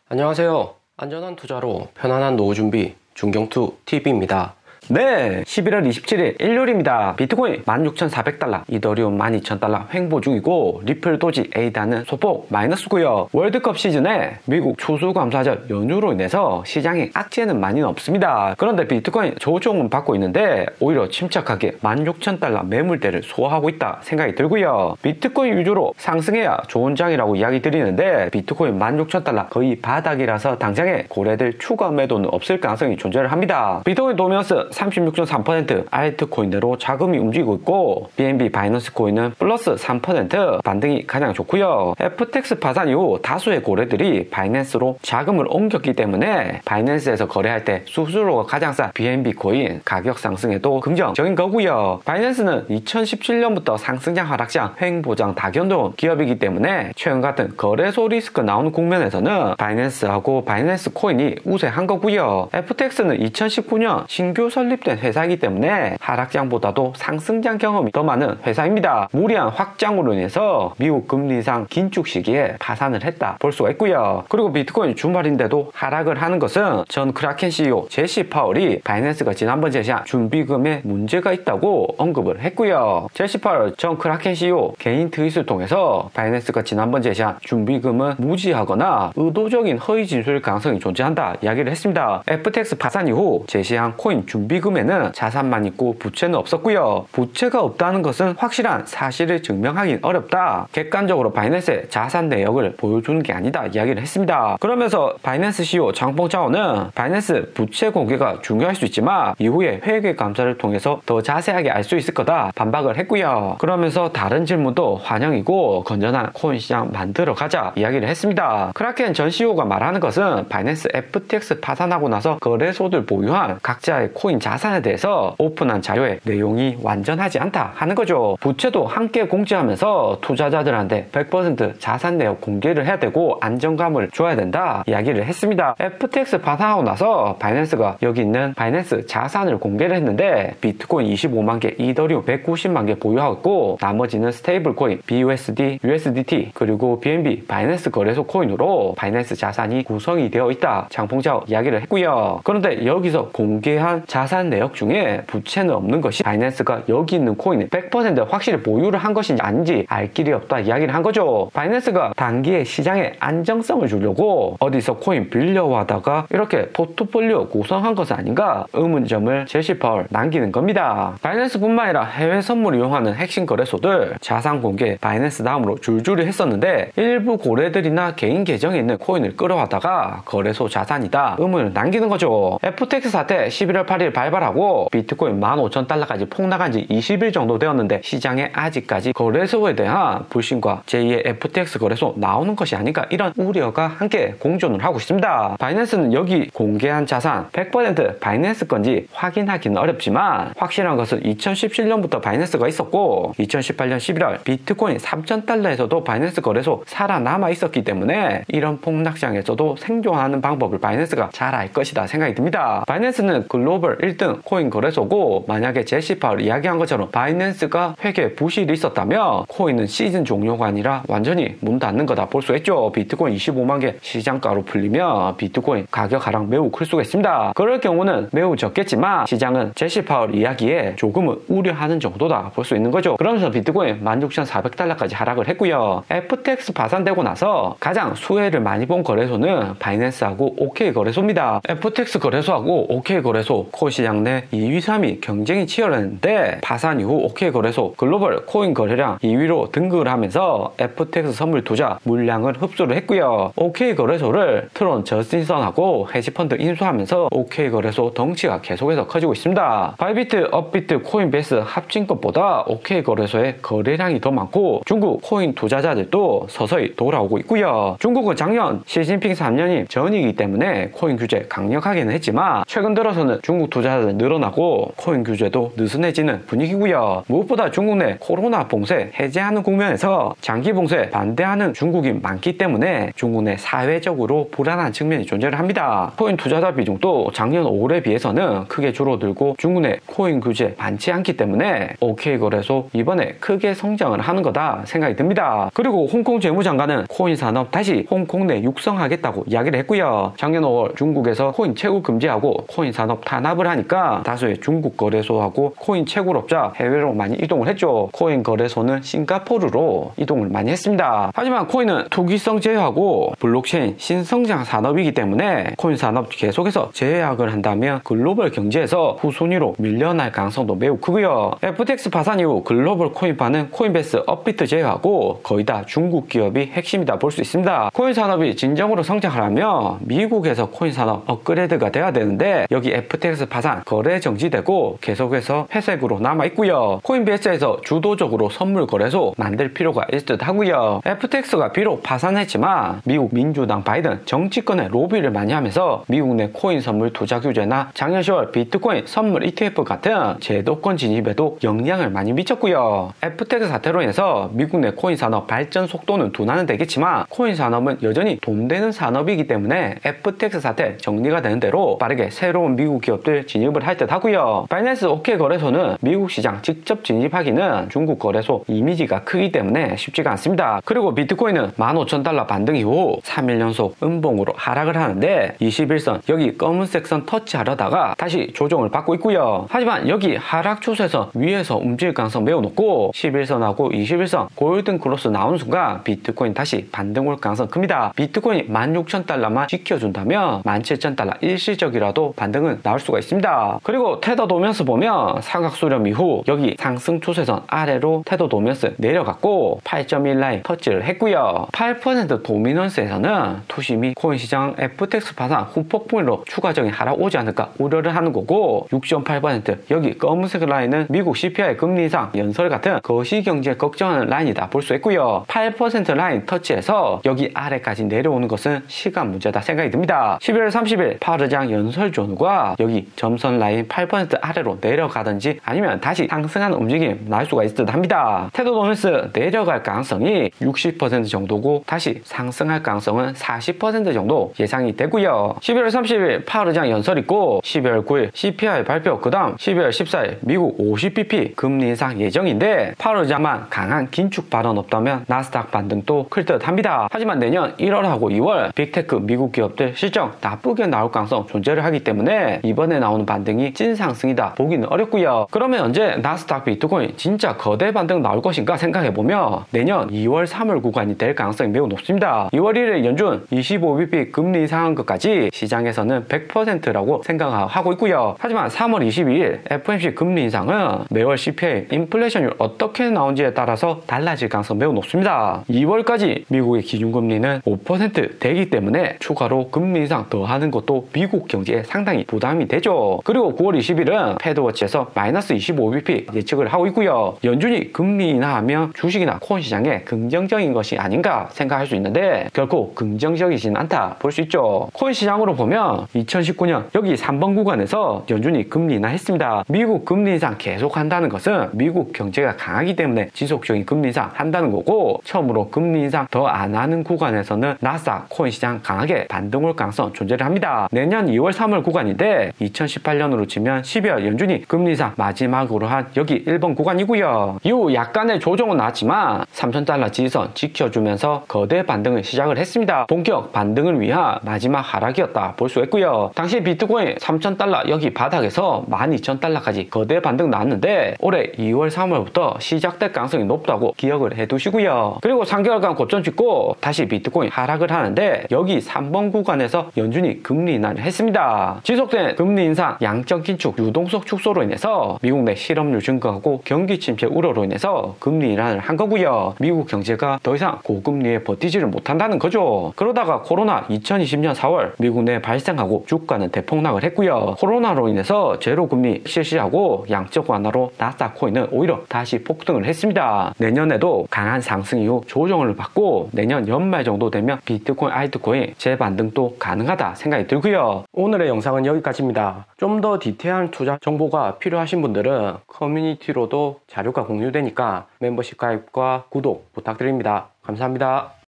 안녕하세요. 안전한 투자로 편안한 노후 준비 중경투TV입니다. 네, 11월 27일 일요일입니다. 비트코인 16,400달러, 이더리움 12,000달러 횡보 중이고 리플 도지 에이다는 소폭 마이너스고요. 월드컵 시즌에 미국 추수감사절 연휴로 인해서 시장에 악재는 많이는 없습니다. 그런데 비트코인 조정은 받고 있는데 오히려 침착하게 16,000달러 매물대를 소화하고 있다 생각이 들고요. 비트코인 위주로 상승해야 좋은 장이라고 이야기 드리는데 비트코인 16,000달러 거의 바닥이라서 당장에 고래들 추가 매도는 없을 가능성이 존재를 합니다. 비트코인 도미너스 36.3% 알트코인대로 자금이 움직이고 있고 BNB 바이낸스 코인은 플러스 3% 반등이 가장 좋고요. FTX 파산 이후 다수의 고래들이 바이낸스로 자금을 옮겼기 때문에 바이낸스에서 거래할 때 수수료가 가장 싼 BNB 코인 가격 상승에도 긍정적인 거고요. 바이낸스는 2017년부터 상승장 하락장 횡보장 다 견뎌온 기업이기 때문에 최근 같은 거래소 리스크 나오는 국면에서는 바이낸스하고 바이낸스 코인이 우세한 거고요. FTX는 2019년 신규 설립된 회사이기 때문에 하락장보다도 상승장 경험이 더 많은 회사입니다. 무리한 확장으로 인해서 미국 금리 인상 긴축 시기에 파산을 했다 볼 수가 있고요. 그리고 비트코인 주말인데도 하락을 하는 것은 전 크라켄 CEO 제시 파월이 바이낸스가 지난번 제시한 준비금에 문제가 있다고 언급을 했고요. 제시 파월 전 크라켄 CEO 개인 트윗을 통해서 바이낸스가 지난번 제시한 준비금은 무지하거나 의도적인 허위 진술 가능성이 존재한다 이야기를 했습니다. FTX 파산 이후 제시한 코인 준비금에는 자산만 있고 부채는 없었고요. 부채가 없다는 것은 확실한 사실을 증명하긴 어렵다. 객관적으로 바이낸스의 자산 내역을 보여주는 게 아니다 이야기를 했습니다. 그러면서 바이낸스 CEO 장봉 차오는 바이낸스 부채 공개가 중요할 수 있지만 이후에 회계 감사를 통해서 더 자세하게 알 수 있을 거다 반박을 했고요. 그러면서 다른 질문도 환영이고 건전한 코인 시장 만들어 가자 이야기를 했습니다. 크라켄 전 CEO가 말하는 것은 바이낸스 FTX 파산하고 나서 거래소들 보유한 각자의 코인 자산에 대해서 오픈한 자료의 내용이 완전하지 않다 하는 거죠. 부채도 함께 공지하면서 투자자들한테 100% 자산 내역 공개를 해야 되고 안정감을 줘야 된다 이야기를 했습니다. FTX 파산하고 나서 바이낸스가 여기 있는 바이낸스 자산을 공개를 했는데 비트코인 25만 개, 이더리움 190만 개 보유하고 있고 나머지는 스테이블 코인 BUSD, USDT 그리고 BNB 바이낸스 거래소 코인으로 바이낸스 자산이 구성이 되어 있다 장봉자오 이야기를 했고요. 그런데 여기서 공개한 자산 내역 중에 부채는 없는 것이 바이낸스가 여기 있는 코인을 100% 확실히 보유를 한 것인지 아닌지 알 길이 없다 이야기를 한 거죠. 바이낸스가 단기에 시장에 안정성을 주려고 어디서 코인 빌려고 하다가 이렇게 포트폴리오 구성한 것은 아닌가 의문점을 제시 파월 남기는 겁니다. 바이낸스뿐만 아니라 해외 선물을 이용하는 핵심 거래소들 자산 공개 바이낸스 다음으로 줄줄이 했었는데 일부 고래들이나 개인 계정에 있는 코인을 끌어와다가 거래소 자산이다 의문을 남기는 거죠. FTX 사태 11월 8일 발발하고 비트코인 15,000달러까지 폭락한 지 20일 정도 되었는데 시장에 아직까지 거래소에 대한 불신과 제2의 FTX 거래소 나오는 것이 아닌가 이런 우려가 함께 공존을 하고 있습니다. 바이낸스는 여기 공개한 자산 100% 바이낸스 건지 확인하기는 어렵지만 확실한 것은 2017년부터 바이낸스가 있었고 2018년 11월 비트코인 3,000달러에서도 바이낸스 거래소 살아남아 있었기 때문에 이런 폭락장에서도 생존하는 방법을 바이낸스가 잘 알 것이다 생각이 듭니다. 바이낸스는 글로벌 1등 코인 거래소고 만약에 제시 파월 이야기한 것처럼 바이낸스가 회계 부실이 있었다면 코인은 시즌 종료가 아니라 완전히 문 닫는 거다 볼 수 있죠. 비트코인 25만 개 시장가로 풀리면 비트코인 가격 하락 매우 클 수가 있습니다. 그럴 경우는 매우 적겠지만 시장은 제시 파월 이야기에 조금은 우려하는 정도다 볼 수 있는 거죠. 그러면서 비트코인 16,400달러까지 하락을 했고요. FTX 파산되고 나서 가장 수혜를 많이 본 거래소는 바이낸스하고 OK 거래소입니다. FTX 거래소하고 OK 거래소 코인 시장 내 2위, 3위 경쟁이 치열했는데 파산 이후 OK 거래소 글로벌 코인 거래량 2위로 등극을 하면서 FTX 선물 투자 물량을 흡수를 했고요. OK 거래소를 트론 저스틴선하고 헤지펀드 인수하면서 OK 거래소 덩치가 계속해서 커지고 있습니다. 바이비트, 업비트, 코인베이스 합친 것보다 OK 거래소의 거래량이 더 많고 중국 코인 투자자들도 서서히 돌아오고 있고요. 중국은 작년 시진핑 3년임 전이기 때문에 코인 규제 강력하게는 했지만 최근 들어서는 중국 투자 투자자들 늘어나고 코인 규제도 느슨해지는 분위기고요. 무엇보다 중국 내 코로나 봉쇄 해제하는 국면에서 장기 봉쇄 반대하는 중국이 많기 때문에 중국 내 사회적으로 불안한 측면이 존재를 합니다. 코인 투자자 비중도 작년 5월에 비해서는 크게 줄어들고 중국 내 코인 규제 많지 않기 때문에 OK 거래소 이번에 크게 성장을 하는 거다 생각이 듭니다. 그리고 홍콩 재무장관은 코인 산업 다시 홍콩 내 육성하겠다고 이야기를 했고요. 작년 5월 중국에서 코인 채굴 금지하고 코인 산업 탄압을 하니까 다수의 중국 거래소하고 코인 채굴업자 해외로 많이 이동을 했죠. 코인 거래소는 싱가포르로 이동을 많이 했습니다. 하지만 코인은 투기성 제휴하고 블록체인 신성장 산업이기 때문에 코인 산업 계속해서 제약을 한다면 글로벌 경제에서 후순위로 밀려날 가능성도 매우 크고요. FTX 파산 이후 글로벌 코인파는 코인베이스, 업비트 제휴하고 거의 다 중국 기업이 핵심이다 볼 수 있습니다. 코인 산업이 진정으로 성장하려면 미국에서 코인 산업 업그레이드가 돼야 되는데 여기 FTX 파산, 거래 정지되고 계속해서 회색으로 남아있고요. 코인베이스에서 주도적으로 선물 거래소 만들 필요가 있을 듯 하고요. FTX가 비록 파산했지만 미국 민주당 바이든 정치권에 로비를 많이 하면서 미국 내 코인 선물 투자 규제나 작년 10월 비트코인 선물 ETF 같은 제도권 진입에도 영향을 많이 미쳤고요. FTX 사태로 인해서 미국 내 코인 산업 발전 속도는 둔화는 되겠지만 코인 산업은 여전히 돈 되는 산업이기 때문에 FTX 사태 정리가 되는 대로 빠르게 새로운 미국 기업들 진입을 할 듯 하고요. 바이낸스 OK 거래소는 미국 시장 직접 진입하기는 중국 거래소 이미지가 크기 때문에 쉽지가 않습니다. 그리고 비트코인은 15,000달러 반등 이후 3일 연속 음봉으로 하락을 하는데 21선 여기 검은색 선 터치하려다가 다시 조정을 받고 있고요. 하지만 여기 하락 추세선 위에서 움직일 가능성 매우 높고 11선하고 21선 골든 크로스 나오는 순간 비트코인 다시 반등 올 가능성 큽니다. 비트코인이 16,000달러만 지켜준다면 17,000달러 일시적이라도 반등은 나올 수가 있습니다. 그리고 테더 도면스 보면 사각 수렴 이후 여기 상승 추세선 아래로 테더 도면스 내려갔고 8.1 라인 터치를 했고요. 8% 도미넌스에서는 투심이 코인 시장 FTX 파산 후폭풍으로 추가적인 하락 오지 않을까 우려를 하는 거고 6.8% 여기 검은색 라인은 미국 CPI 금리 인상 연설 같은 거시경제 걱정하는 라인이다 볼 수 있고요. 8% 라인 터치해서 여기 아래까지 내려오는 것은 시간 문제다 생각이 듭니다. 11월 30일 파르장 연설 전후가 여기 점선 라인 8% 아래로 내려가든지 아니면 다시 상승하는 움직임 날 수가 있을 듯 합니다. 테더 도면스 내려갈 가능성이 60% 정도고 다시 상승할 가능성은 40% 정도 예상이 되고요. 11월 30일 파르장 연설 있고 12월 9일 CPI 발표 그 다음 12월 14일 미국 50bp 금리 인상 예정인데 파르장만 강한 긴축 발언 없다면 나스닥 반등도 클 듯 합니다. 하지만 내년 1월하고 2월 빅테크 미국 기업들 실적 나쁘게 나올 가능성 존재를 하기 때문에 이번에 나오는 반등이 찐 상승이다 보기는 어렵고요. 그러면 언제 나스닥 비트코인 진짜 거대 반등 나올 것인가 생각해보면 내년 2월 3월 구간이 될 가능성이 매우 높습니다. 2월 1일 연준 25bp 금리 인상한 것까지 시장에서는 100%라고 생각하고 있고요. 하지만 3월 22일 FOMC 금리 인상은 매월 CPI 인플레이션율 어떻게 나온지에 따라서 달라질 가능성 매우 높습니다. 2월까지 미국의 기준금리는 5% 되기 때문에 추가로 금리 인상 더 하는 것도 미국 경제에 상당히 부담이 되죠. 그리고 9월 20일은 패드워치에서 마이너스 25bp 예측을 하고 있고요. 연준이 금리 인하하면 주식이나 코인 시장에 긍정적인 것이 아닌가 생각할 수 있는데 결코 긍정적이진 않다 볼 수 있죠. 코인 시장으로 보면 2019년 여기 3번 구간에서 연준이 금리 인하했습니다. 미국 금리 인상 계속 한다는 것은 미국 경제가 강하기 때문에 지속적인 금리 인상 한다는 거고 처음으로 금리 인상 더 안 하는 구간에서는 나스닥 코인 시장 강하게 반등 올 가능성 존재를 합니다. 내년 2월 3월 구간인데 2018년으로 치면 12월 연준이 금리 인상 마지막으로 한 여기 1번 구간이고요. 이후 약간의 조정은 나왔지만 3,000달러 지지선 지켜주면서 거대 반등을 시작을 했습니다. 본격 반등을 위한 마지막 하락이었다 볼 수 있고요. 당시 비트코인 3,000달러 여기 바닥에서 12,000달러까지 거대 반등 나왔는데 올해 2월 3월부터 시작될 가능성이 높다고 기억을 해두시고요. 그리고 3개월간 고점 찍고 다시 비트코인 하락을 하는데 여기 3번 구간에서 연준이 금리 인하를 했습니다. 지속된 금리 인상, 양적 긴축, 유동성 축소로 인해서 미국 내 실업률 증가하고 경기 침체 우려로 인해서 금리 인하를 한 거고요. 미국 경제가 더 이상 고금리에 버티지를 못한다는 거죠. 그러다가 코로나 2020년 4월 미국 내 발생하고 주가는 대폭락을 했고요. 코로나로 인해서 제로금리 실시하고 양적 완화로 나스닥 코인은 오히려 다시 폭등을 했습니다. 내년에도 강한 상승 이후 조정을 받고 내년 연말 정도 되면 비트코인, 알트코인 재반등도 가능하다 생각이 들고요. 오늘의 영상은 여기까지입니다. 좀 더 디테일한 투자 정보가 필요하신 분들은 커뮤니티로도 자료가 공유되니까 멤버십 가입과 구독 부탁드립니다. 감사합니다.